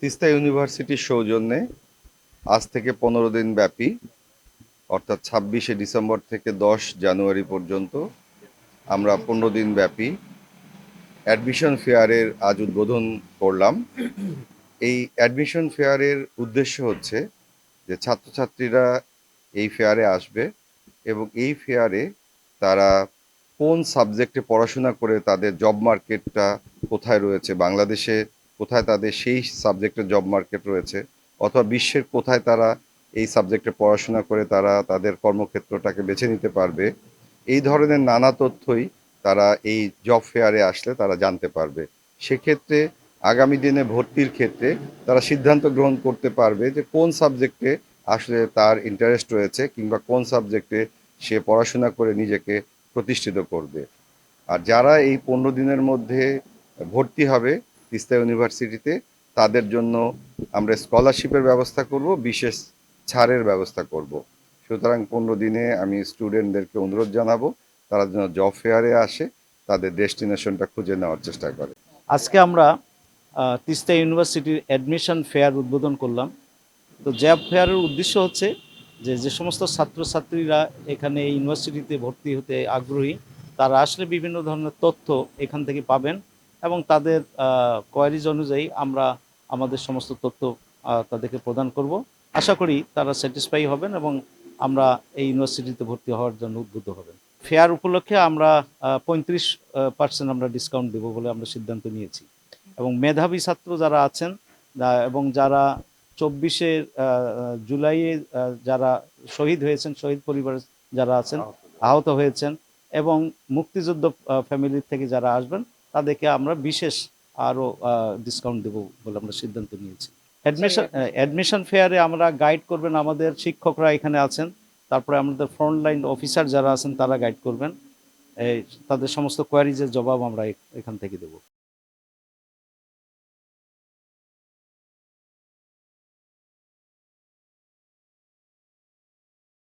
তিস্তা ইউনিভার্সিটির সৌজন্যে আজ থেকে 15 দিন ব্যাপী অর্থাৎ 26শে ডিসেম্বর থেকে 10 জানুয়ারি পর্যন্ত আমরা 15 দিন ব্যাপী অ্যাডমিশন ফেয়ারের আজ উদ্বোধন করলাম। এই অ্যাডমিশন ফেয়ারের উদ্দেশ্য হচ্ছে যে ছাত্রছাত্রীরা এই ফেয়ারে আসবে এবং এই ফেয়ারে তারা কোন সাবজেক্টে পড়াশোনা করে তাদের জব মার্কেটটা কোথায় রয়েছে, বাংলাদেশে কোথায় তাদের সেই সাবজেক্টের জব মার্কেট রয়েছে, অথবা বিশ্বের কোথায় তারা এই সাবজেক্টে পড়াশোনা করে তারা তাদের কর্মক্ষেত্রটাকে বেছে নিতে পারবে, এই ধরনের নানা তথ্যই তারা এই জব ফেয়ারে আসলে তারা জানতে পারবে। সেক্ষেত্রে আগামী দিনে ভর্তির ক্ষেত্রে তারা সিদ্ধান্ত গ্রহণ করতে পারবে যে কোন সাবজেক্টে আসলে তার ইন্টারেস্ট রয়েছে কিংবা কোন সাবজেক্টে সে পড়াশোনা করে নিজেকে প্রতিষ্ঠিত করবে। আর যারা এই 15 দিনের মধ্যে ভর্তি হবে তিস্তা ইউনিভার্সিটিতে, তাদের জন্য আমরা স্কলারশিপের ব্যবস্থা করব, বিশেষ ছাড়ের ব্যবস্থা করব। সুতরাং 15 দিনে আমি স্টুডেন্টদেরকে অনুরোধ জানাবো তারা যেন জব ফেয়ারে আসে, তাদের ডেস্টিনেশনটা খুঁজে নেওয়ার চেষ্টা করে। আজকে আমরা তিস্তা ইউনিভার্সিটির অ্যাডমিশন ফেয়ার উদ্বোধন করলাম। তো জব ফেয়ারের উদ্দেশ্য হচ্ছে যে সমস্ত ছাত্রছাত্রীরা এখানে এই ইউনিভার্সিটিতে ভর্তি হতে আগ্রহী, তারা আসলে বিভিন্ন ধরনের তথ্য এখান থেকে পাবেন এবং তাদের কোয়ারিজ অনুযায়ী আমরা আমাদের সমস্ত তথ্য তাদেরকে প্রদান করব। আশা করি তারা স্যাটিসফাই হবেন এবং আমরা এই ইউনিভার্সিটিতে ভর্তি হওয়ার জন্য উদ্বুদ্ধ হবেন। ফেয়ার উপলক্ষে আমরা 35% আমরা ডিসকাউন্ট দেবো বলে আমরা সিদ্ধান্ত নিয়েছি এবং মেধাবী ছাত্র যারা আছেন এবং যারা 24শে জুলাইয়ে যারা শহীদ হয়েছেন, শহীদ পরিবারের যারা আছেন, আহত হয়েছেন এবং মুক্তিযুদ্ধ ফ্যামিলির থেকে যারা আসবেন, তাদেরকে আমরা বিশেষ আরও ডিসকাউন্ট দেবো বলে আমরা সিদ্ধান্ত নিয়েছি। অ্যাডমিশন ফেয়ারে আমরা গাইড করবেন আমাদের শিক্ষকরা এখানে আছেন, তারপরে আমাদের ফ্রন্টলাইন অফিসার যারা আছেন তারা গাইড করবেন। তাদের সমস্ত কোয়ারিজের জবাব আমরা এখান থেকে দেবো।